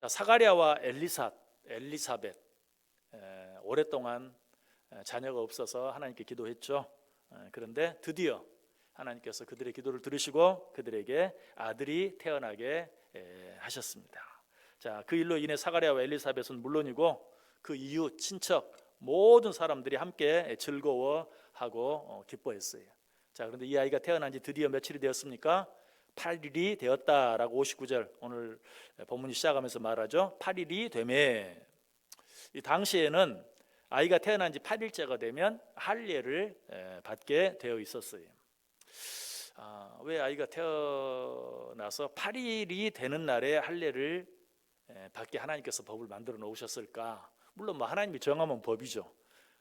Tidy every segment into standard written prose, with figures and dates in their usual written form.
사가랴와 엘리사벳 오랫동안 자녀가 없어서 하나님께 기도했죠. 그런데 드디어 하나님께서 그들의 기도를 들으시고 그들에게 아들이 태어나게 하셨습니다. 자, 그 일로 인해 사가랴와 엘리사벳은 물론이고 그 이웃, 친척 모든 사람들이 함께 즐거워하고 기뻐했어요. 자, 그런데 이 아이가 태어난 지 드디어 며칠이 되었습니까? 8일이 되었다라고 59절 오늘 본문이 시작하면서 말하죠. 8일이 되매. 이 당시에는 아이가 태어난 지 8일째가 되면 할례를 받게 되어 있었어요. 왜 아이가 태어나서 8일이 되는 날에 할례를 받게 하나님께서 법을 만들어 놓으셨을까? 물론 뭐 하나님이 정하면 법이죠.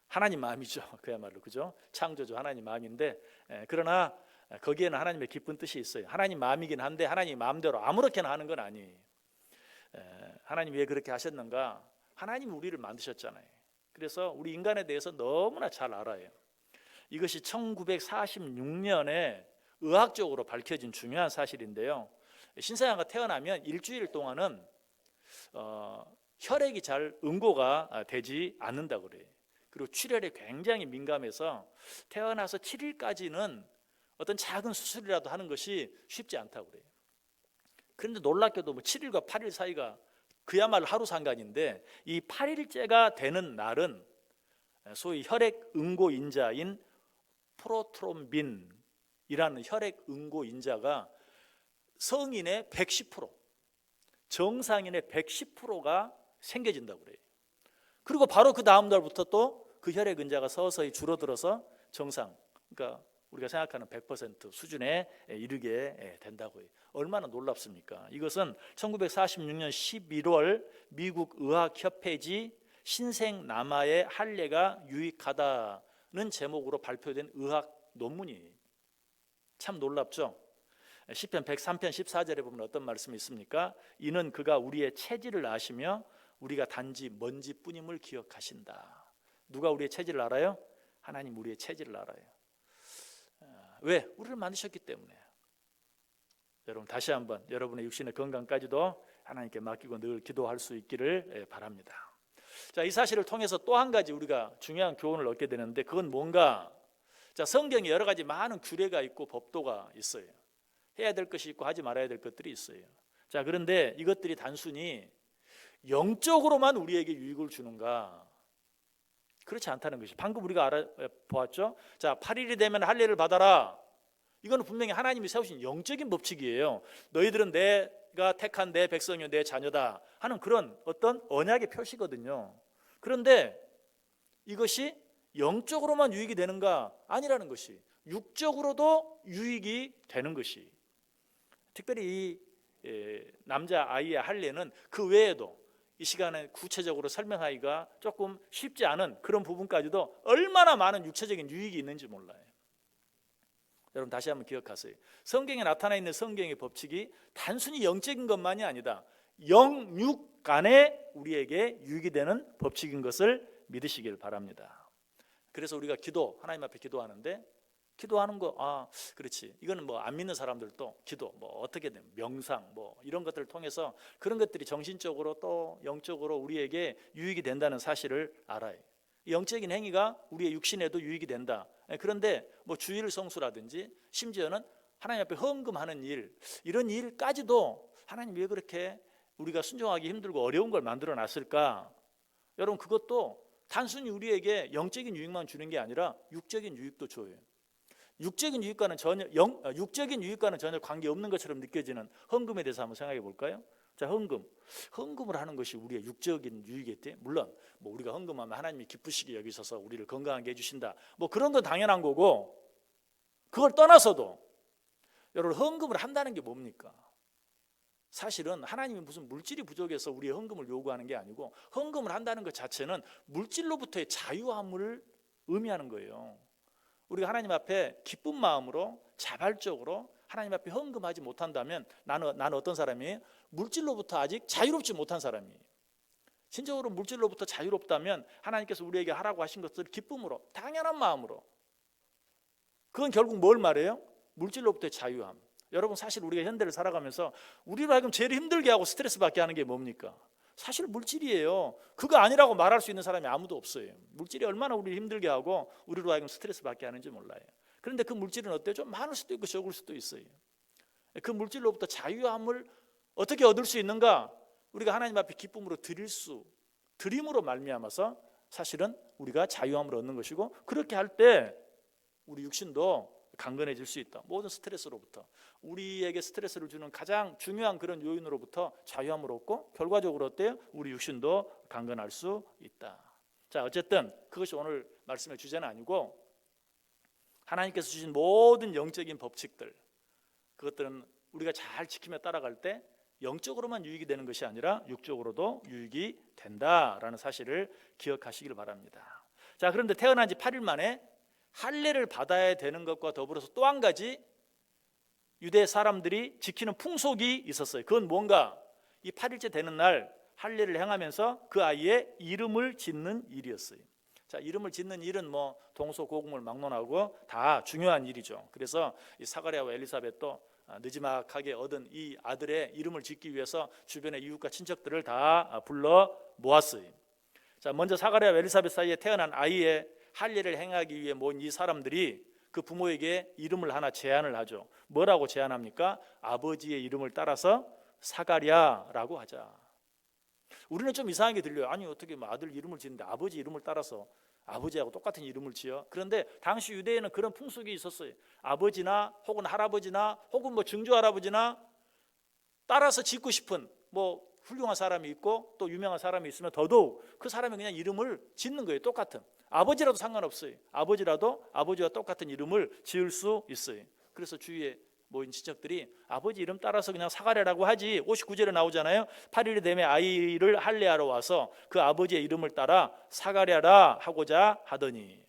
하나님 마음이죠. 그야말로 그죠? 창조주 하나님 마음인데 그러나 거기에는 하나님의 깊은 뜻이 있어요. 하나님 마음이긴 한데 하나님 마음대로 아무렇게나 하는 건 아니에요. 하나님이 왜 그렇게 하셨는가? 하나님이 우리를 만드셨잖아요. 그래서 우리 인간에 대해서 너무나 잘 알아요. 이것이 1946년에 의학적으로 밝혀진 중요한 사실인데요. 신생아가 태어나면 일주일 동안은 혈액이 잘 응고가 되지 않는다고 그래요. 그리고 출혈에 굉장히 민감해서 태어나서 7일까지는 어떤 작은 수술이라도 하는 것이 쉽지 않다고 그래요. 그런데 놀랍게도 7일과 8일 사이가 그야말로 하루 상관인데 이 8일째가 되는 날은 소위 혈액 응고 인자인 프로트롬빈이라는 혈액 응고 인자가 성인의 110%, 정상인의 110%가 생겨진다고 그래요. 그리고 바로 그 다음 날부터 또 그 혈액 인자가 서서히 줄어들어서 정상, 그러니까 우리가 생각하는 100% 수준에 이르게 된다고 해요. 얼마나 놀랍습니까? 이것은 1946년 11월 미국 의학협회지 신생남아의 할례가 유익하다는 제목으로 발표된 의학 논문이에요. 참 놀랍죠? 시편 103편 14절에 보면 어떤 말씀이 있습니까? 이는 그가 우리의 체질을 아시며 우리가 단지 먼지뿐임을 기억하신다. 누가 우리의 체질을 알아요? 하나님 우리의 체질을 알아요. 왜? 우리를 만드셨기 때문에. 여러분 다시 한번 여러분의 육신의 건강까지도 하나님께 맡기고 늘 기도할 수 있기를 바랍니다. 자, 이 사실을 통해서 또 한 가지 우리가 중요한 교훈을 얻게 되는데 그건 뭔가? 자, 성경에 여러 가지 많은 규례가 있고 법도가 있어요. 해야 될 것이 있고 하지 말아야 될 것들이 있어요. 자, 그런데 이것들이 단순히 영적으로만 우리에게 유익을 주는가? 그렇지 않다는 것이 방금 우리가 알아보았죠. 자, 8일이 되면 할례를 받아라. 이거는 분명히 하나님이 세우신 영적인 법칙이에요. 너희들은 내가 택한 내 백성이요 내 자녀다 하는 그런 어떤 언약의 표시거든요. 그런데 이것이 영적으로만 유익이 되는가? 아니라는 것이 육적으로도 유익이 되는 것이. 특별히 이 남자아이의 할례는 그 외에도 이 시간에 구체적으로 설명하기가 조금 쉽지 않은 그런 부분까지도 얼마나 많은 육체적인 유익이 있는지 몰라요. 여러분 다시 한번 기억하세요. 성경에 나타나 있는 성경의 법칙이 단순히 영적인 것만이 아니다. 영육 간에 우리에게 유익이 되는 법칙인 것을 믿으시길 바랍니다. 그래서 우리가 하나님 앞에 기도하는데 기도하는 거 그렇지. 이거는 뭐 안 믿는 사람들도 기도 뭐 어떻게든 명상 뭐 이런 것들을 통해서 그런 것들이 정신적으로 또 영적으로 우리에게 유익이 된다는 사실을 알아요. 영적인 행위가 우리의 육신에도 유익이 된다. 그런데 뭐 주일 성수라든지 심지어는 하나님 앞에 헌금하는 일, 이런 일까지도 하나님 왜 그렇게 우리가 순종하기 힘들고 어려운 걸 만들어 놨을까? 여러분 그것도 단순히 우리에게 영적인 유익만 주는 게 아니라 육적인 유익도 줘요. 육적인 유익과는 전혀 관계없는 것처럼 느껴지는 헌금에 대해서 한번 생각해 볼까요? 자, 헌금을 하는 것이 우리의 육적인 유익이겠대. 물론 뭐 우리가 헌금하면 하나님이 기쁘시게 여기셔서 우리를 건강하게 해주신다. 뭐 그런 건 당연한 거고 그걸 떠나서도 여러분 헌금을 한다는 게 뭡니까? 사실은 하나님이 무슨 물질이 부족해서 우리의 헌금을 요구하는 게 아니고 헌금을 한다는 것 자체는 물질로부터의 자유함을 의미하는 거예요. 우리가 하나님 앞에 기쁜 마음으로 자발적으로 하나님 앞에 헌금하지 못한다면 나는 어떤 사람이에요? 물질로부터 아직 자유롭지 못한 사람이에요. 진정으로 물질로부터 자유롭다면 하나님께서 우리에게 하라고 하신 것을 기쁨으로 당연한 마음으로, 그건 결국 뭘 말해요? 물질로부터의 자유함. 여러분, 사실 우리가 현대를 살아가면서 우리로 하여금 제일 힘들게 하고 스트레스 받게 하는 게 뭡니까? 사실 물질이에요. 그거 아니라고 말할 수 있는 사람이 아무도 없어요. 물질이 얼마나 우리를 힘들게 하고 우리로 하여금 스트레스 받게 하는지 몰라요. 그런데 그 물질은 어때요? 좀 많을 수도 있고 적을 수도 있어요. 그 물질로부터 자유함을 어떻게 얻을 수 있는가? 우리가 하나님 앞에 기쁨으로 드림으로 말미암아서 사실은 우리가 자유함을 얻는 것이고, 그렇게 할 때 우리 육신도 강건해질 수 있다. 모든 스트레스로부터, 우리에게 스트레스를 주는 가장 중요한 그런 요인으로부터 자유함을 얻고, 결과적으로 어때요? 우리 육신도 강건할 수 있다. 자, 어쨌든 그것이 오늘 말씀의 주제는 아니고, 하나님께서 주신 모든 영적인 법칙들, 그것들은 우리가 잘 지키며 따라갈 때 영적으로만 유익이 되는 것이 아니라 육적으로도 유익이 된다라는 사실을 기억하시길 바랍니다. 자, 그런데 태어난 지 8일 만에 할례를 받아야 되는 것과 더불어서 또 한 가지 유대 사람들이 지키는 풍속이 있었어요. 그건 뭔가? 이 8일째 되는 날 할례를 행하면서 그 아이의 이름을 짓는 일이었어요. 자, 이름을 짓는 일은 뭐 동서고금을 막론하고 다 중요한 일이죠. 그래서 이 사가랴와 엘리사벳도 느지막하게 얻은 이 아들의 이름을 짓기 위해서 주변의 이웃과 친척들을 다 불러 모았어요. 자, 먼저 사가랴와 엘리사벳 사이에 태어난 아이의 할례를 행하기 위해 모인 이 사람들이 그 부모에게 이름을 하나 제안을 하죠. 뭐라고 제안합니까? 아버지의 이름을 따라서 사가랴라고 하자. 우리는 좀 이상하게 들려요. 아니, 어떻게 뭐 아들 이름을 짓는데 아버지 이름을 따라서 아버지하고 똑같은 이름을 지어? 그런데 당시 유대에는 그런 풍속이 있었어요. 아버지나 혹은 할아버지나 혹은 뭐 증조할아버지나 따라서 짓고 싶은 뭐 훌륭한 사람이 있고 또 유명한 사람이 있으면 더더욱 그 사람이 그냥 이름을 짓는 거예요. 똑같은. 아버지라도 상관없어요. 아버지라도 아버지와 똑같은 이름을 지을 수 있어요. 그래서 주위에 모인 친척들이 아버지 이름 따라서 그냥 사가랴라고 하지. 59절에 나오잖아요. 8일이 되면 아이를 할례하러 와서 그 아버지의 이름을 따라 사가랴라 하고자 하더니,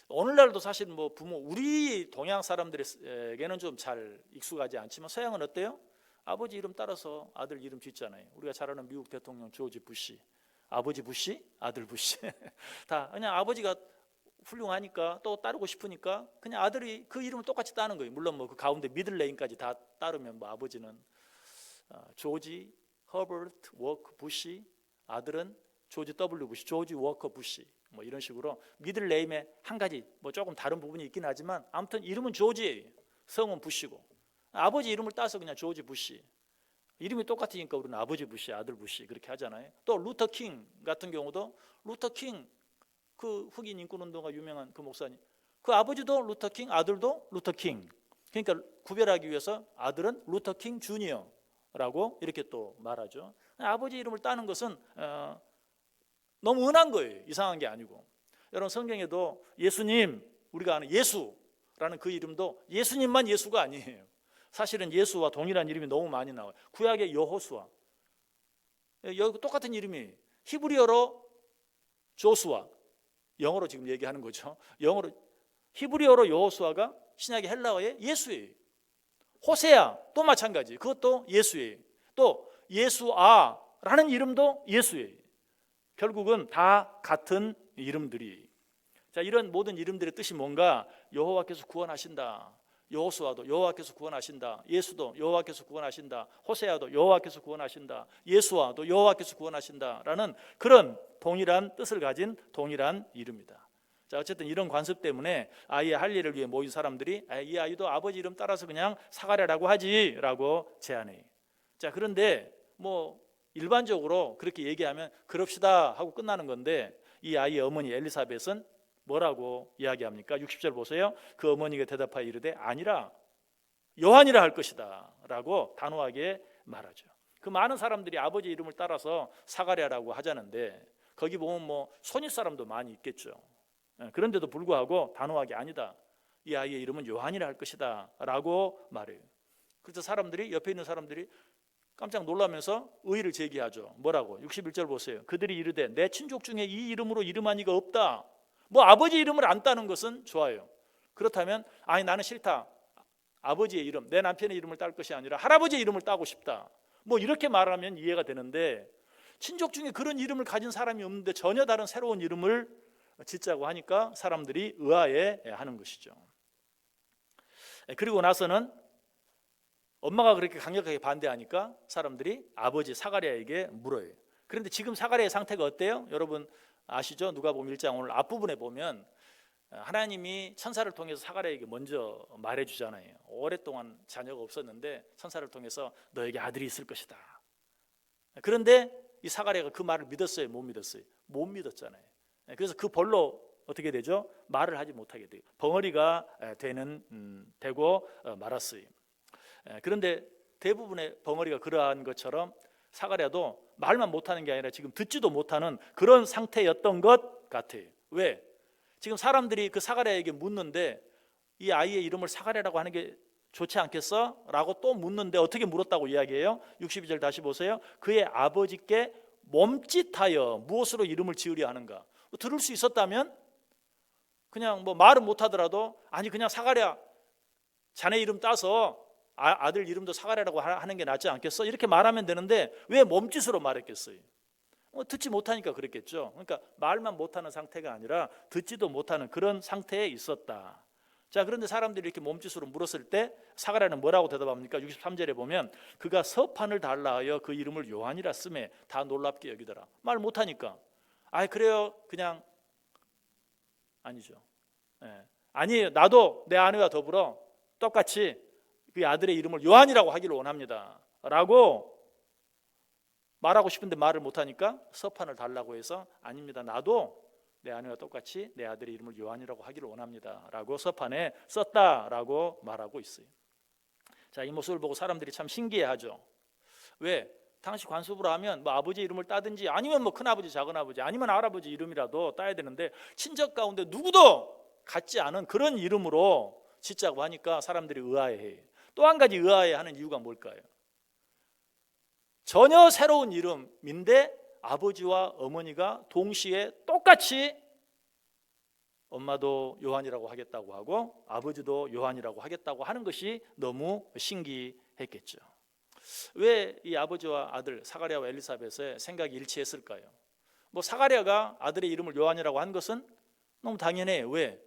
오늘날도 사실 뭐 부모, 우리 동양 사람들에게는 좀 잘 익숙하지 않지만 서양은 어때요? 아버지 이름 따라서 아들 이름 짓잖아요. 우리가 잘 아는 미국 대통령 조지 부시, 아버지 부시, 아들 부시 다 그냥 아버지가 훌륭하니까 또 따르고 싶으니까 그냥 아들이 그 이름을 똑같이 따는 거예요. 물론 뭐 그 가운데 미들 네임까지 다 따르면 뭐 아버지는 조지 허버트 워커 부시, 아들은 조지 W 부시, 조지 워커 부시, 뭐 이런 식으로 미들 네임에 한 가지 뭐 조금 다른 부분이 있긴 하지만 아무튼 이름은 조지예요. 성은 부시고 아버지 이름을 따서 그냥 조지 부시. 이름이 똑같으니까 우리는 아버지 부시, 아들 부시 그렇게 하잖아요. 또 루터 킹 같은 경우도 루터 킹, 그 흑인 인권운동가 유명한 그 목사님, 그 아버지도 루터 킹, 아들도 루터 킹. 그러니까 구별하기 위해서 아들은 루터 킹 주니어라고 이렇게 또 말하죠. 아버지 이름을 따는 것은 너무 은한 거예요. 이상한 게 아니고. 여러분, 성경에도 예수님, 우리가 아는 예수라는 그 이름도 예수님만 예수가 아니에요. 사실은 예수와 동일한 이름이 너무 많이 나와요. 구약의 여호수아, 여기 똑같은 이름이 히브리어로 조수아, 영어로 지금 얘기하는 거죠. 영어로 히브리어로 여호수아가 신약의 헬라어의 예수예요. 호세아 또 마찬가지, 그것도 예수예요. 또 예수아라는 이름도 예수예요. 결국은 다 같은 이름들이. 자, 이런 모든 이름들의 뜻이 뭔가? 여호와께서 구원하신다. 여호수아도 여호와께서 구원하신다. 예수도 여호와께서 구원하신다. 호세아도 여호와께서 구원하신다. 예수아도 여호와께서 구원하신다라는 그런 동일한 뜻을 가진 동일한 이름이다. 자, 어쨌든 이런 관습 때문에 아이의 할례를 위해 모인 사람들이 이 아이도 아버지 이름 따라서 그냥 사가랴라고 하지라고 제안해요. 자, 그런데 뭐 일반적으로 그렇게 얘기하면 그럽시다 하고 끝나는 건데, 이 아이의 어머니 엘리사벳은 뭐라고 이야기합니까? 60절 보세요. 그 어머니가 대답하여 이르되 아니라 요한이라 할 것이다 라고 단호하게 말하죠. 그 많은 사람들이 아버지 이름을 따라서 사가랴라고 하자는데 거기 보면 뭐 손윗 사람도 많이 있겠죠. 그런데도 불구하고 단호하게 아니다, 이 아이의 이름은 요한이라 할 것이다 라고 말해요. 그래서 사람들이, 옆에 있는 사람들이 깜짝 놀라면서 의의를 제기하죠. 뭐라고? 61절 보세요. 그들이 이르되 내 친족 중에 이 이름으로 이름한 이가 없다. 뭐 아버지 이름을 안 따는 것은 좋아요. 그렇다면 아니 나는 싫다, 아버지의 이름, 내 남편의 이름을 딸 것이 아니라 할아버지의 이름을 따고 싶다, 뭐 이렇게 말하면 이해가 되는데, 친족 중에 그런 이름을 가진 사람이 없는데 전혀 다른 새로운 이름을 짓자고 하니까 사람들이 의아해 하는 것이죠. 그리고 나서는 엄마가 그렇게 강력하게 반대하니까 사람들이 아버지 사가랴에게 물어요. 그런데 지금 사가랴의 상태가 어때요? 여러분 아시죠? 누가복음 1장 오늘 앞부분에 보면 하나님이 천사를 통해서 사가랴에게 먼저 말해주잖아요. 오랫동안 자녀가 없었는데 천사를 통해서 너에게 아들이 있을 것이다. 그런데 이 사가랴가 그 말을 믿었어요? 못 믿었어요? 못 믿었잖아요. 그래서 그 벌로 어떻게 되죠? 말을 하지 못하게 돼요. 벙어리가 되고 말았어요. 그런데 대부분의 벙어리가 그러한 것처럼 사가랴도 말만 못하는 게 아니라 지금 듣지도 못하는 그런 상태였던 것 같아요. 왜? 지금 사람들이 그 사가랴에게 묻는데 이 아이의 이름을 사가랴라고 하는 게 좋지 않겠어? 라고 또 묻는데 어떻게 물었다고 이야기해요? 62절 다시 보세요. 그의 아버지께 몸짓하여 무엇으로 이름을 지으려 하는가? 들을 수 있었다면 그냥 뭐 말은 못하더라도 아니 그냥 사가랴 자네 이름 따서 아들 이름도 사가랴라고 하는 게 낫지 않겠어? 이렇게 말하면 되는데 왜 몸짓으로 말했겠어요? 듣지 못하니까 그랬겠죠. 그러니까 말만 못하는 상태가 아니라 듣지도 못하는 그런 상태에 있었다. 자, 그런데 사람들이 이렇게 몸짓으로 물었을 때 사가랴는 뭐라고 대답합니까? 63절에 보면 그가 서판을 달라 하여 그 이름을 요한이라 쓰매 다 놀랍게 여기더라. 말 못하니까 그래요 그냥 아니죠. 아니에요. 나도 내 아내와 더불어 똑같이 그 아들의 이름을 요한이라고 하기를 원합니다 라고 말하고 싶은데 말을 못하니까 서판을 달라고 해서 아닙니다. 나도 내 아내와 똑같이 내 아들의 이름을 요한이라고 하기를 원합니다 라고 서판에 썼다라고 말하고 있어요. 자, 이 모습을 보고 사람들이 참 신기해하죠. 왜? 당시 관습으로 하면 뭐 아버지 이름을 따든지 아니면 뭐 큰아버지 작은아버지 아니면 할아버지 이름이라도 따야 되는데 친척 가운데 누구도 같지 않은 그런 이름으로 짓자고 하니까 사람들이 의아해해요. 또 한 가지 의아해하는 이유가 뭘까요? 전혀 새로운 이름인데 아버지와 어머니가 동시에 똑같이 엄마도 요한이라고 하겠다고 하고 아버지도 요한이라고 하겠다고 하는 것이 너무 신기했겠죠. 왜 이 아버지와 아들 사가랴와 엘리사벳의 생각이 일치했을까요? 뭐 사가랴가 아들의 이름을 요한이라고 한 것은 너무 당연해요. 왜?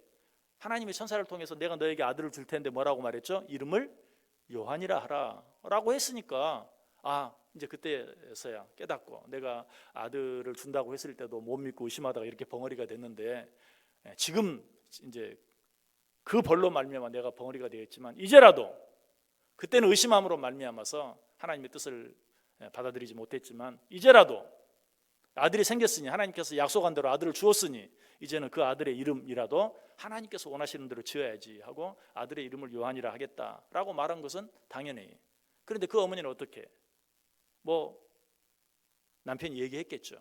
하나님의 천사를 통해서 내가 너에게 아들을 줄 텐데 뭐라고 말했죠? 이름을 요한이라 하라 라고 했으니까 이제 그때서야 깨닫고 내가 아들을 준다고 했을 때도 못 믿고 의심하다가 이렇게 벙어리가 됐는데 지금 이제 그 벌로 말미암아 내가 벙어리가 되었지만 이제라도 그때는 의심함으로 말미암아서 하나님의 뜻을 받아들이지 못했지만 이제라도 아들이 생겼으니 하나님께서 약속한 대로 아들을 주었으니 이제는 그 아들의 이름이라도 하나님께서 원하시는 대로 지어야지 하고 아들의 이름을 요한이라 하겠다라고 말한 것은 당연해요. 그런데 그 어머니는 어떻게? 뭐 남편이 얘기했겠죠.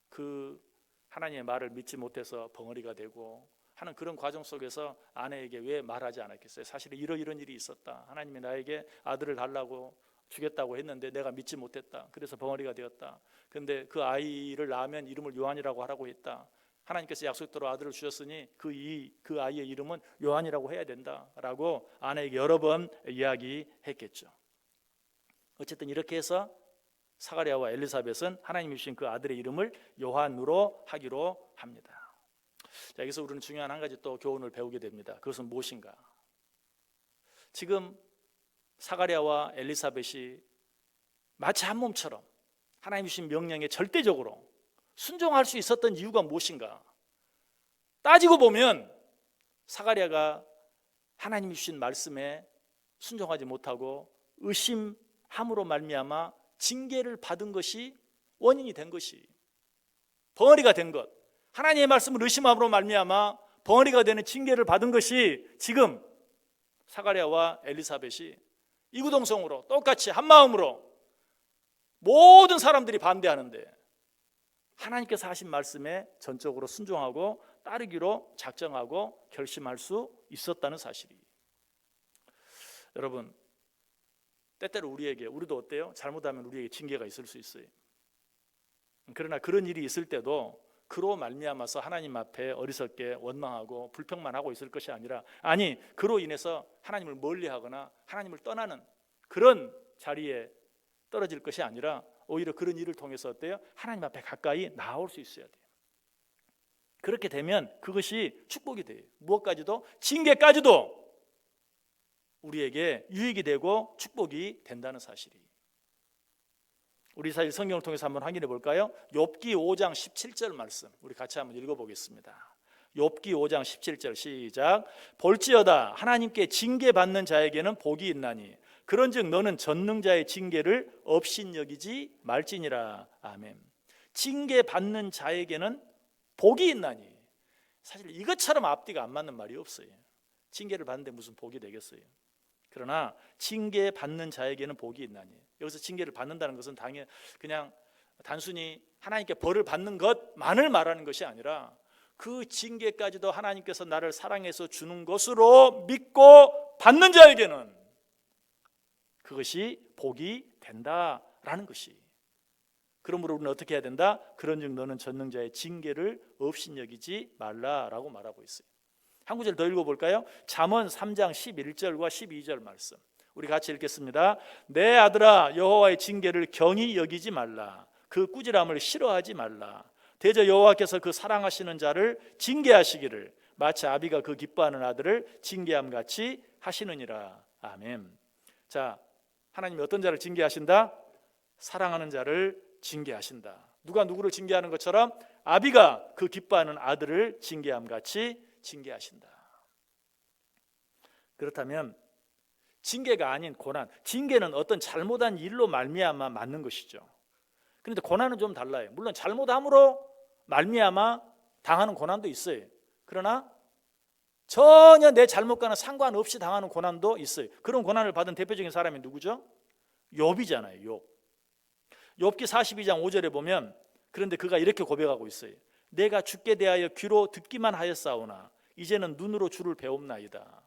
그 하나님의 말을 믿지 못해서 벙어리가 되고 하는 그런 과정 속에서 아내에게 왜 말하지 않았겠어요? 사실은 이런 일이 있었다. 하나님이 나에게 아들을 달라고 주겠다고 했는데 내가 믿지 못했다. 그래서 벙어리가 되었다. 그런데 그 아이를 낳으면 이름을 요한이라고 하라고 했다. 하나님께서 약속대로 아들을 주셨으니 그 아이의 이름은 요한이라고 해야 된다라고 아내에게 여러 번 이야기했겠죠. 어쨌든 이렇게 해서 사가랴와 엘리사벳은 하나님이 주신 그 아들의 이름을 요한으로 하기로 합니다. 자, 여기서 우리는 중요한 한 가지 또 교훈을 배우게 됩니다. 그것은 무엇인가? 지금 사가랴와 엘리사벳이 마치 한 몸처럼 하나님이 주신 명령에 절대적으로 순종할 수 있었던 이유가 무엇인가? 따지고 보면 사가랴가 하나님이 주신 말씀에 순종하지 못하고 의심함으로 말미암아 징계를 받은 것이 원인이 된 것이 벙어리가 된 것, 하나님의 말씀을 의심함으로 말미암아 벙어리가 되는 징계를 받은 것이 지금 사가랴와 엘리사벳이 이구동성으로 똑같이 한마음으로 모든 사람들이 반대하는데 하나님께서 하신 말씀에 전적으로 순종하고 따르기로 작정하고 결심할 수 있었다는 사실이. 여러분, 때때로 우리도 어때요? 잘못하면 우리에게 징계가 있을 수 있어요. 그러나 그런 일이 있을 때도 그로 말미암아서 하나님 앞에 어리석게 원망하고 불평만 하고 있을 것이 아니라 그로 인해서 하나님을 멀리하거나 하나님을 떠나는 그런 자리에 떨어질 것이 아니라 오히려 그런 일을 통해서 어때요? 하나님 앞에 가까이 나올 수 있어야 돼요. 그렇게 되면 그것이 축복이 돼요. 무엇까지도? 징계까지도 우리에게 유익이 되고 축복이 된다는 사실이. 우리 사실 성경을 통해서 한번 확인해 볼까요? 욥기 5장 17절 말씀 우리 같이 한번 읽어보겠습니다. 욥기 5장 17절 시작. 볼지어다 하나님께 징계받는 자에게는 복이 있나니 그런즉 너는 전능자의 징계를 업신여기지 말지니라. 아멘. 징계받는 자에게는 복이 있나니. 사실 이것처럼 앞뒤가 안 맞는 말이 없어요. 징계를 받는데 무슨 복이 되겠어요? 그러나 징계받는 자에게는 복이 있나니. 여기서 징계를 받는다는 것은 그냥 단순히 하나님께 벌을 받는 것만을 말하는 것이 아니라 그 징계까지도 하나님께서 나를 사랑해서 주는 것으로 믿고 받는 자에게는 그것이 복이 된다라는 것이. 그러므로 우리는 어떻게 해야 된다? 그런즉 너는 전능자의 징계를 업신여기지 말라라고 말하고 있어요. 한 구절 더 읽어볼까요? 잠언 3장 11절과 12절 말씀 우리 같이 읽겠습니다. 내 아들아 여호와의 징계를 경히 여기지 말라. 그 꾸지람을 싫어하지 말라. 대저 여호와께서 그 사랑하시는 자를 징계하시기를 마치 아비가 그 기뻐하는 아들을 징계함같이 하시느니라. 아멘. 자, 하나님이 어떤 자를 징계하신다? 사랑하는 자를 징계하신다. 누가 누구를 징계하는 것처럼 아비가 그 기뻐하는 아들을 징계함같이 징계하신다. 그렇다면 징계가 아닌 고난, 징계는 어떤 잘못한 일로 말미암아 맞는 것이죠. 그런데 고난은 좀 달라요. 물론 잘못함으로 말미암아 당하는 고난도 있어요. 그러나 전혀 내 잘못과는 상관없이 당하는 고난도 있어요. 그런 고난을 받은 대표적인 사람이 누구죠? 욥이잖아요. 욥. 욥기 42장 5절에 보면 그런데 그가 이렇게 고백하고 있어요. 내가 주께 대하여 귀로 듣기만 하였사오나 이제는 눈으로 주를 배웁나이다.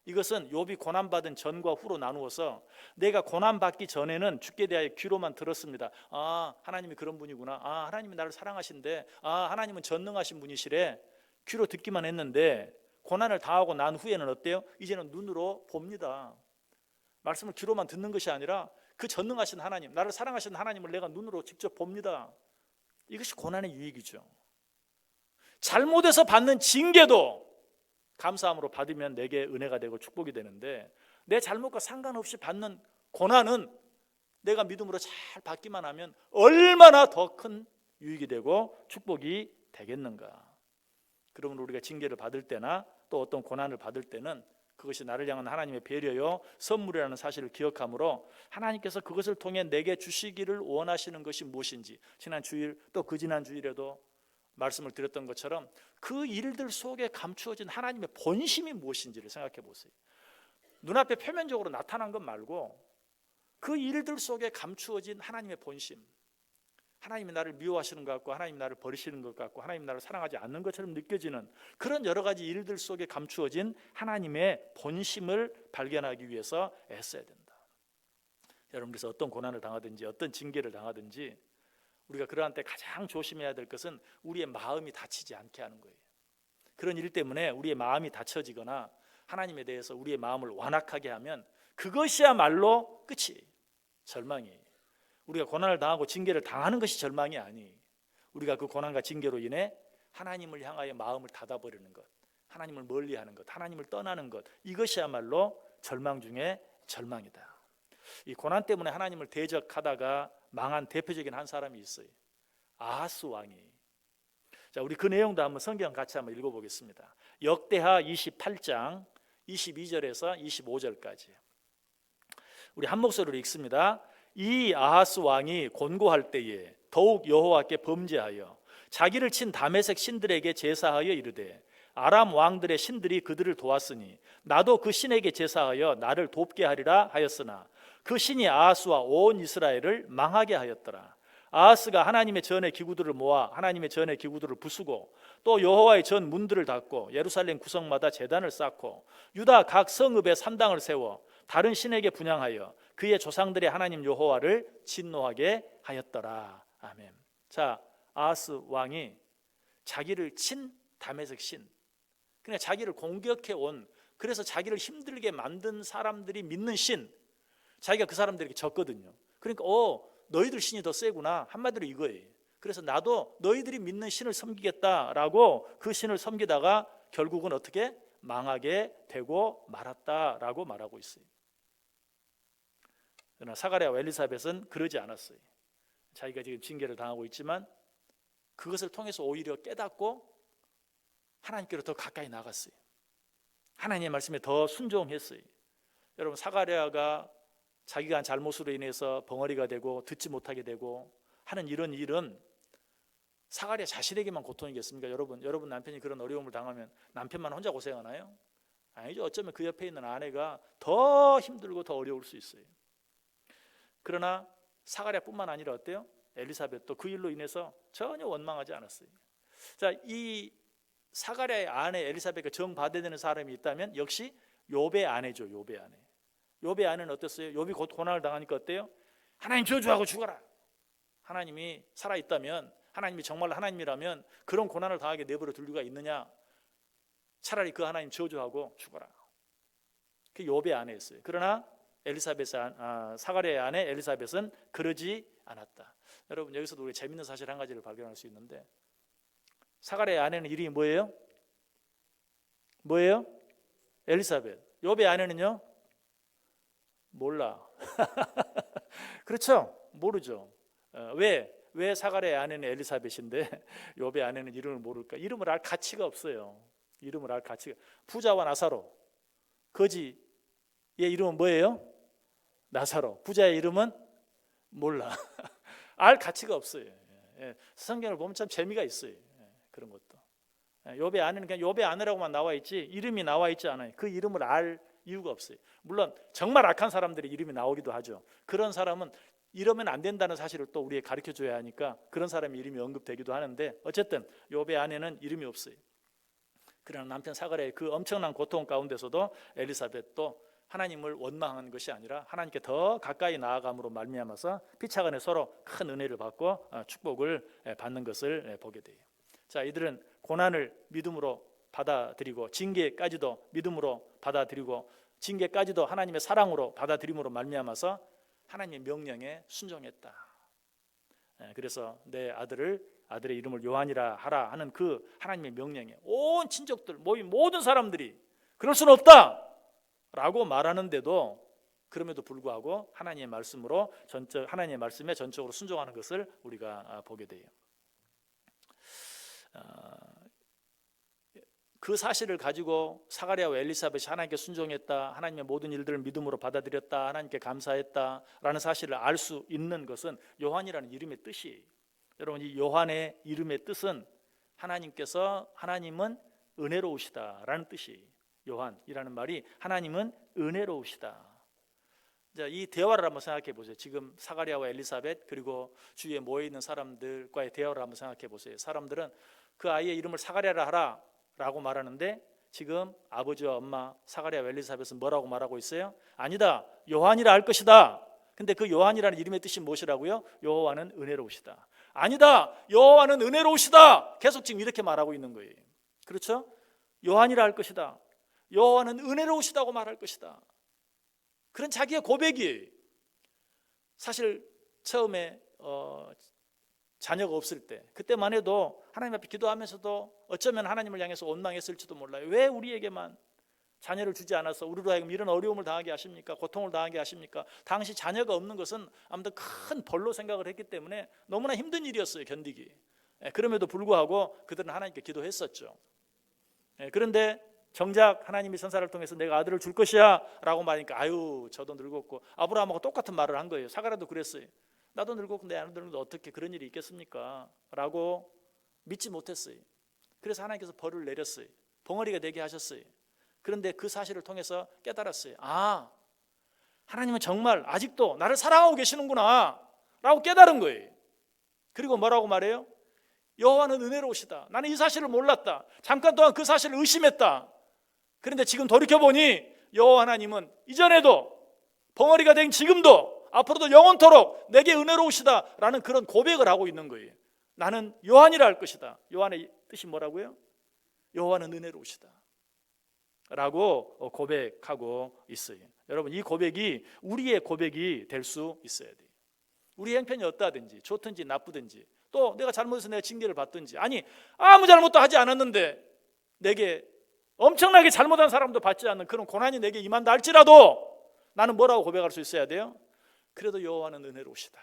이것은 욥이 고난받은 전과 후로 나누어서 내가 고난받기 전에는 주께 대하여 귀로만 들었습니다. 아, 하나님이 그런 분이구나. 아, 하나님이 나를 사랑하신대. 아, 하나님은 전능하신 분이시래. 귀로 듣기만 했는데 고난을 당하고 난 후에는 어때요? 이제는 눈으로 봅니다. 말씀을 귀로만 듣는 것이 아니라 그 전능하신 하나님, 나를 사랑하시는 하나님을 내가 눈으로 직접 봅니다. 이것이 고난의 유익이죠. 잘못해서 받는 징계도 감사함으로 받으면 내게 은혜가 되고 축복이 되는데 내 잘못과 상관없이 받는 고난은 내가 믿음으로 잘 받기만 하면 얼마나 더 큰 유익이 되고 축복이 되겠는가. 그러면 우리가 징계를 받을 때나 또 어떤 고난을 받을 때는 그것이 나를 향한 하나님의 배려요 선물이라는 사실을 기억하므로 하나님께서 그것을 통해 내게 주시기를 원하시는 것이 무엇인지 지난 주일 또 그 지난 주일에도 말씀을 드렸던 것처럼 그 일들 속에 감추어진 하나님의 본심이 무엇인지를 생각해 보세요. 눈앞에 표면적으로 나타난 것 말고 그 일들 속에 감추어진 하나님의 본심, 하나님이 나를 미워하시는 것 같고 하나님이 나를 버리시는 것 같고 하나님이 나를 사랑하지 않는 것처럼 느껴지는 그런 여러 가지 일들 속에 감추어진 하나님의 본심을 발견하기 위해서 애써야 된다. 여러분, 그래서 어떤 고난을 당하든지 어떤 징계를 당하든지 우리가 그러한 때 가장 조심해야 될 것은 우리의 마음이 다치지 않게 하는 거예요. 그런 일 때문에 우리의 마음이 다쳐지거나 하나님에 대해서 우리의 마음을 완악하게 하면 그것이야말로 끝이 절망이에요. 우리가 고난을 당하고 징계를 당하는 것이 절망이 아니, 우리가 그 고난과 징계로 인해 하나님을 향하여 마음을 닫아버리는 것, 하나님을 멀리하는 것, 하나님을 떠나는 것, 이것이야말로 절망 중에 절망이다. 이 고난 때문에 하나님을 대적하다가 망한 대표적인 한 사람이 있어요. 아하스 왕이. 자, 우리 그 내용도 한번 성경 같이 한번 읽어보겠습니다. 역대하 28장 22절에서 25절까지 우리 한 목소리로 읽습니다. 이 아하스 왕이 곤고할 때에 더욱 여호와께 범죄하여 자기를 친 다메섹 신들에게 제사하여 이르되 아람 왕들의 신들이 그들을 도왔으니 나도 그 신에게 제사하여 나를 돕게 하리라 하였으나 그 신이 아하스와 온 이스라엘을 망하게 하였더라. 아하스가 하나님의 전의 기구들을 모아 하나님의 전의 기구들을 부수고 또 여호와의 전 문들을 닫고 예루살렘 구성마다 제단을 쌓고 유다 각 성읍에 산당을 세워 다른 신에게 분향하여 그의 조상들의 하나님 여호와를 진노하게 하였더라. 아멘. 자, 아하스 왕이 자기를 친 다메섹 신, 그냥 자기를 공격해 온, 그래서 자기를 힘들게 만든 사람들이 믿는 신, 자기가 그 사람들에게 졌거든요. 그러니까 너희들 신이 더 세구나, 한마디로 이거예요. 그래서 나도 너희들이 믿는 신을 섬기겠다라고 그 신을 섬기다가 결국은 어떻게 망하게 되고 말았다라고 말하고 있어요. 그러나 사가랴와 엘리사벳은 그러지 않았어요. 자기가 지금 징계를 당하고 있지만 그것을 통해서 오히려 깨닫고 하나님께로 더 가까이 나갔어요. 하나님의 말씀에 더 순종했어요. 여러분, 사가랴가 자기가 한 잘못으로 인해서 벙어리가 되고 듣지 못하게 되고 하는 이런 일은 사가랴 자신에게만 고통이겠습니까? 여러분 남편이 그런 어려움을 당하면 남편만 혼자 고생하나요? 아니죠. 어쩌면 그 옆에 있는 아내가 더 힘들고 더 어려울 수 있어요. 그러나 사가랴뿐만 아니라 어때요? 엘리사벳도 그 일로 인해서 전혀 원망하지 않았어요. 자, 이 사가랴의 아내 엘리사벳과 정받아야 되는 사람이 있다면 역시 욥의 아내죠. 욥의 아내. 욥의 아내는 어땠어요? 욥이 곧 고난을 당하니까 어때요? 하나님 저주하고 죽어라. 하나님이 살아있다면, 하나님이 정말 하나님이라면 그런 고난을 당하게 내버려 둘 리가 있느냐? 차라리 그 하나님 저주하고 죽어라. 그 욥의 아내였어요. 그러나 사가랴의 아내 엘리사벳은 그러지 않았다. 여러분, 여기서도 우리 재밌는 사실 한 가지를 발견할 수 있는데, 사가랴의 아내는 이름이 뭐예요? 뭐예요? 엘리사벳. 욥의 아내는요? 몰라. 그렇죠? 모르죠. 왜 사가랴의 아내는 엘리사벳인데 욥의 아내는 이름을 모를까? 이름을 알 가치가 없어요. 이름을 알 가치가. 부자와 나사로. 거지의 이름은 뭐예요? 나사로. 부자의 이름은 몰라. 알 가치가 없어요. 성경을 보면 참 재미가 있어요. 그런 것도. 욥의 아내는 그냥 욥의 아내라고만 나와 있지 이름이 나와 있지 않아요. 그 이름을 알 이유가 없어요. 물론 정말 악한 사람들의 이름이 나오기도 하죠. 그런 사람은 이러면 안 된다는 사실을 또 우리에게 가르쳐줘야 하니까 그런 사람의 이름이 언급되기도 하는데, 어쨌든 욥의 아내는 이름이 없어요. 그러나 남편 사가랴의 그 엄청난 고통 가운데서도 엘리사벳도 하나님을 원망한 것이 아니라 하나님께 더 가까이 나아감으로 말미암아서 피차간에 서로 큰 은혜를 받고 축복을 받는 것을 보게 돼요. 자, 이들은 고난을 믿음으로 받아들이고 징계까지도 믿음으로 받아들이고 징계까지도 하나님의 사랑으로 받아들임으로 말미암아서 하나님의 명령에 순종했다. 그래서 내 아들의 이름을 요한이라 하라 하는 그 하나님의 명령에 온 친족들 모인 모든 사람들이 그럴 수는 없다 라고 말하는데도, 그럼에도 불구하고 하나님의 말씀에 전적으로 순종하는 것을 우리가 보게 돼요. 그 사실을 가지고 사가랴와 엘리사벳이 하나님께 순종했다, 하나님의 모든 일들을 믿음으로 받아들였다, 하나님께 감사했다라는 사실을 알 수 있는 것은 요한이라는 이름의 뜻이에요. 여러분, 이 요한의 이름의 뜻은 하나님은 은혜로우시다라는 뜻이에요. 요한이라는 말이 하나님은 은혜로우시다. 자, 이 대화를 한번 생각해 보세요. 지금 사가랴와 엘리사벳 그리고 주위에 모여 있는 사람들과의 대화를 한번 생각해 보세요. 사람들은 그 아이의 이름을 사가랴라 하라 라고 말하는데, 지금 아버지와 엄마 사가랴와 엘리사벳은 뭐라고 말하고 있어요? 아니다, 요한이라 할 것이다. 근데 그 요한이라는 이름의 뜻이 무엇이라고요? 여호와는 은혜로우시다. 아니다, 여호와는 은혜로우시다. 계속 지금 이렇게 말하고 있는 거예요. 그렇죠? 요한이라 할 것이다. 여호와는 은혜로우시다고 말할 것이다. 그런 자기의 고백이에요. 사실 처음에 자녀가 없을 때, 그때만 해도 하나님 앞에 기도하면서도 어쩌면 하나님을 향해서 원망했을지도 몰라요. 왜 우리에게만 자녀를 주지 않아서 우리로 하여금 이런 어려움을 당하게 하십니까? 고통을 당하게 하십니까? 당시 자녀가 없는 것은 아무튼 큰 벌로 생각을 했기 때문에 너무나 힘든 일이었어요, 견디기. 그럼에도 불구하고 그들은 하나님께 기도했었죠. 그런데 정작 하나님이 선사를 통해서 내가 아들을 줄 것이야 라고 말하니까, 아유, 저도 늙었고, 아브라함하고 똑같은 말을 한 거예요. 사가랴도 그랬어요. 나도 늙었고 내 아들 늙었는데 어떻게 그런 일이 있겠습니까? 라고 믿지 못했어요. 그래서 하나님께서 벌을 내렸어요. 벙어리가 되게 하셨어요. 그런데 그 사실을 통해서 깨달았어요. 아, 하나님은 정말 아직도 나를 사랑하고 계시는구나 라고 깨달은 거예요. 그리고 뭐라고 말해요? 여호와는 은혜로우시다. 나는 이 사실을 몰랐다. 잠깐 동안 그 사실을 의심했다. 그런데 지금 돌이켜보니 여호와 하나님은 이전에도 벙어리가 된 지금도 앞으로도 영원토록 내게 은혜로우시다 라는 그런 고백을 하고 있는 거예요. 나는 요한이라 할 것이다. 요한의 뜻이 뭐라고요? 여호와는 은혜로우시다 라고 고백하고 있어요. 여러분, 이 고백이 우리의 고백이 될 수 있어야 돼요. 우리 형편이 어떠하든지 좋든지 나쁘든지, 또 내가 잘못해서 내가 징계를 받든지, 아니 아무 잘못도 하지 않았는데 내게 엄청나게 잘못한 사람도 받지 않는 그런 고난이 내게 임한다 할지라도 나는 뭐라고 고백할 수 있어야 돼요? 그래도 여호와는 은혜로우시다.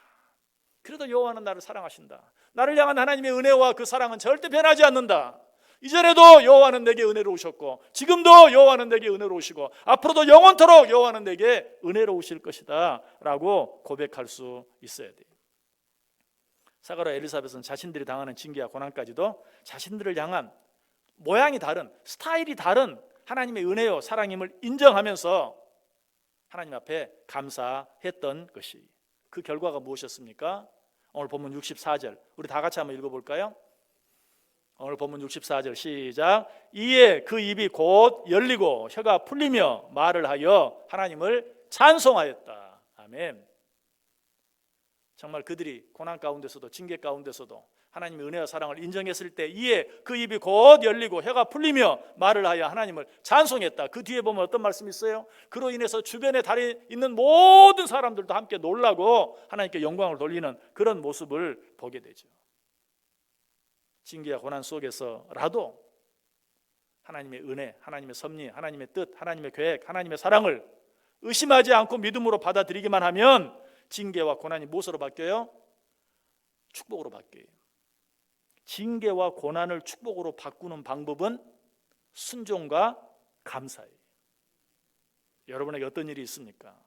그래도 여호와는 나를 사랑하신다. 나를 향한 하나님의 은혜와 그 사랑은 절대 변하지 않는다. 이전에도 여호와는 내게 은혜로우셨고 지금도 여호와는 내게 은혜로우시고 앞으로도 영원토록 여호와는 내게 은혜로우실 것이다 라고 고백할 수 있어야 돼요. 사가랴 엘리사벳은 자신들이 당하는 징계와 고난까지도 자신들을 향한 모양이 다른, 스타일이 다른 하나님의 은혜요 사랑임을 인정하면서 하나님 앞에 감사했던 것이, 그 결과가 무엇이었습니까? 오늘 본문 64절 우리 다 같이 한번 읽어볼까요? 오늘 본문 64절 시작. 이에 그 입이 곧 열리고 혀가 풀리며 말을 하여 하나님을 찬송하였다. 아멘. 정말 그들이 고난 가운데서도 징계 가운데서도 하나님의 은혜와 사랑을 인정했을 때 이에 그 입이 곧 열리고 혀가 풀리며 말을 하여 하나님을 찬송했다. 그 뒤에 보면 어떤 말씀이 있어요? 그로 인해서 주변에 다리 있는 모든 사람들도 함께 놀라고 하나님께 영광을 돌리는 그런 모습을 보게 되죠. 징계와 고난 속에서라도 하나님의 은혜, 하나님의 섭리, 하나님의 뜻, 하나님의 계획, 하나님의 사랑을 의심하지 않고 믿음으로 받아들이기만 하면 징계와 고난이 무엇으로 바뀌어요? 축복으로 바뀌어요. 징계와 고난을 축복으로 바꾸는 방법은 순종과 감사예요. 여러분에게 어떤 일이 있습니까?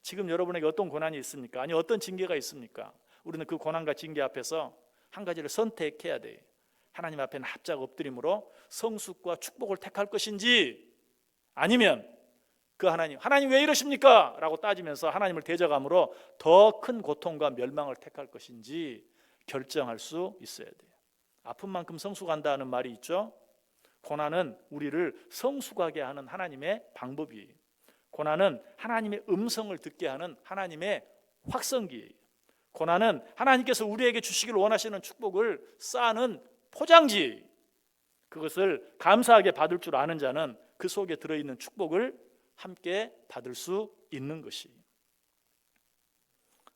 지금 여러분에게 어떤 고난이 있습니까? 아니 어떤 징계가 있습니까? 우리는 그 고난과 징계 앞에서 한 가지를 선택해야 돼요. 하나님 앞에 납작 엎드림으로 성숙과 축복을 택할 것인지, 아니면 그 하나님 왜 이러십니까? 라고 따지면서 하나님을 대적함으로 더 큰 고통과 멸망을 택할 것인지 결정할 수 있어야 돼요. 아픈 만큼 성숙한다는 말이 있죠. 고난은 우리를 성숙하게 하는 하나님의 방법이에요. 고난은 하나님의 음성을 듣게 하는 하나님의 확성기예요. 고난은 하나님께서 우리에게 주시길 원하시는 축복을 쌓는 포장지. 그것을 감사하게 받을 줄 아는 자는 그 속에 들어있는 축복을 함께 받을 수 있는 것이,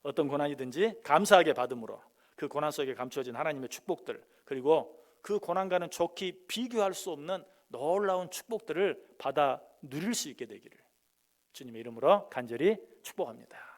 어떤 고난이든지 감사하게 받음으로 그 고난 속에 감추어진 하나님의 축복들, 그리고 그 고난과는 좋게 비교할 수 없는 놀라운 축복들을 받아 누릴 수 있게 되기를 주님의 이름으로 간절히 축복합니다.